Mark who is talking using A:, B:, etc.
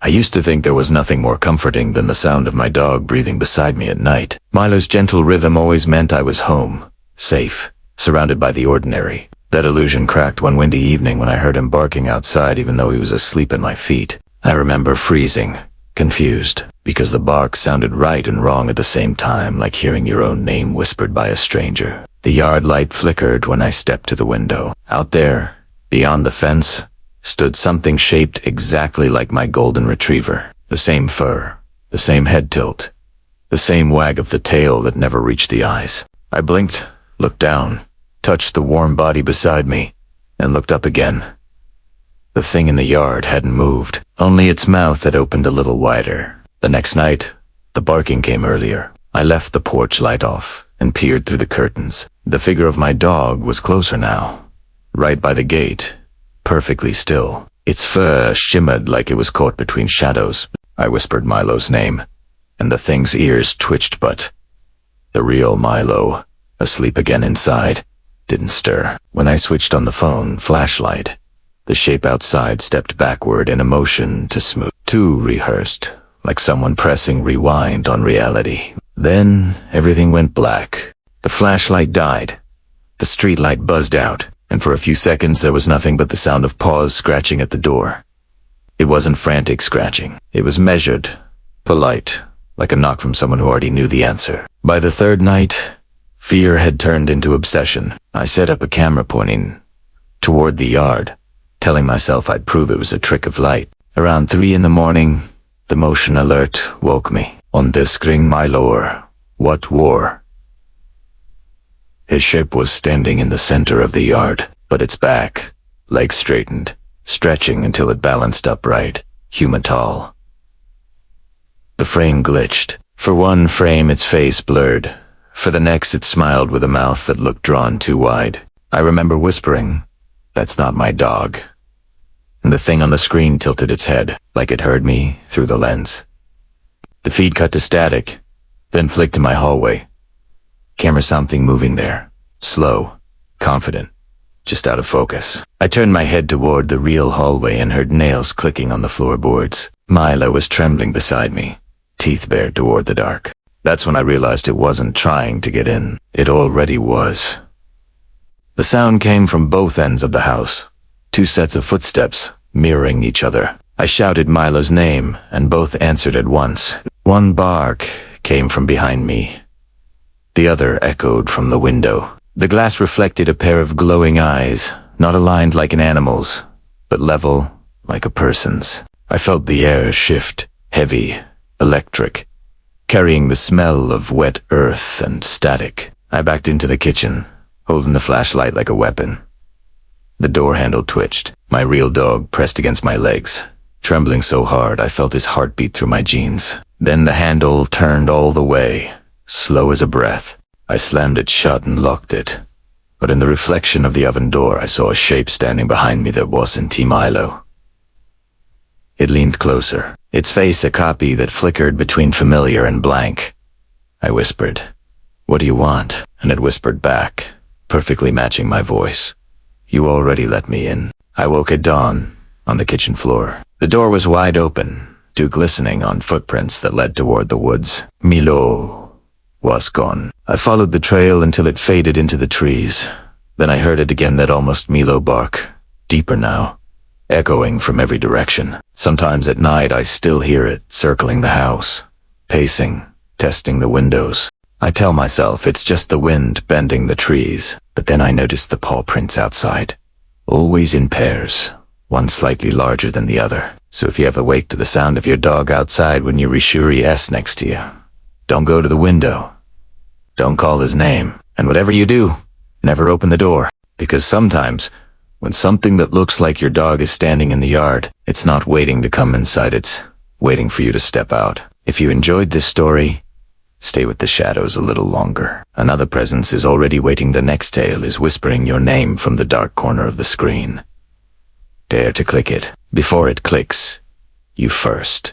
A: I used to think there was nothing more comforting than the sound of my dog breathing beside me at night. Milo's gentle rhythm always meant I was home, safe, surrounded by the ordinary. That illusion cracked one windy evening when I heard him barking outside even though he was asleep at my feet. I remember freezing, confused, because the bark sounded right and wrong at the same time, like hearing your own name whispered by a stranger. The yard light flickered when I stepped to the window. Out there, beyond the fence, stood something shaped exactly like my golden retriever. The same fur, the same head tilt, the same wag of the tail that never reached the eyes. I blinked, looked down, touched the warm body beside me, and looked up again. The thing in the yard hadn't moved, only its mouth had opened a little wider. The next night, the barking came earlier. I left the porch light off and peered through the curtains. The figure of my dog was closer now, right by the gate, perfectly still. Its fur shimmered like it was caught between shadows. I whispered Milo's name, and the thing's ears twitched, but the real Milo, asleep again inside, didn't stir. When I switched on the phone flashlight, the shape outside stepped backward in a motion to smooth. Too rehearsed, like someone pressing rewind on reality. Then everything went black. The flashlight died. The streetlight buzzed out, and for a few seconds there was nothing but the sound of paws scratching at the door. It wasn't frantic scratching. It was measured, polite, like a knock from someone who already knew the answer. By the third night, fear had turned into obsession. I set up a camera pointing toward the yard, telling myself I'd prove it was a trick of light. Around 3 a.m, the motion alert woke me. On the screen, my lord, what war? His shape was standing in the center of the yard, but its back, legs straightened, stretching until it balanced upright, human tall. The frame glitched. For one frame its face blurred. For the next it smiled with a mouth that looked drawn too wide. I remember whispering, "That's not my dog." And the thing on the screen tilted its head, like it heard me through the lens. The feed cut to static, then flicked in my hallway. Camera something moving there, slow, confident, just out of focus. I turned my head toward the real hallway and heard nails clicking on the floorboards. Milo was trembling beside me, teeth bared toward the dark. That's when I realized it wasn't trying to get in. It already was. The sound came from both ends of the house. 2 sets of footsteps, mirroring each other. I shouted Milo's name, and both answered at once. One bark came from behind me. The other echoed from the window. The glass reflected a pair of glowing eyes, not aligned like an animal's, but level like a person's. I felt the air shift, heavy, electric, carrying the smell of wet earth and static. I backed into the kitchen, holding the flashlight like a weapon. The door handle twitched. My real dog pressed against my legs, trembling so hard I felt his heartbeat through my jeans. Then the handle turned all the way, slow as a breath. I slammed it shut and locked it. But in the reflection of the oven door, I saw a shape standing behind me that wasn't Milo. It leaned closer, its face a copy that flickered between familiar and blank. I whispered, "What do you want?" And it whispered back, perfectly matching my voice, "You already let me in." I woke at dawn, on the kitchen floor. The door was wide open, dew glistening on footprints that led toward the woods. Milo was gone. I followed the trail until it faded into the trees. Then I heard it again, that almost Milo bark, deeper now, echoing from every direction. Sometimes at night I still hear it, circling the house, pacing, testing the windows. I tell myself it's just the wind bending the trees, but then I notice the paw prints outside, always in pairs, one slightly larger than the other. So if you ever wake to the sound of your dog outside when your Rishuri S next to you, don't go to the window. Don't call his name. And whatever you do, never open the door. Because sometimes, when something that looks like your dog is standing in the yard, it's not waiting to come inside, it's waiting for you to step out. If you enjoyed this story, stay with the shadows a little longer. Another presence is already waiting. The next tale is whispering your name from the dark corner of the screen. Dare to click it. Before it clicks, you first.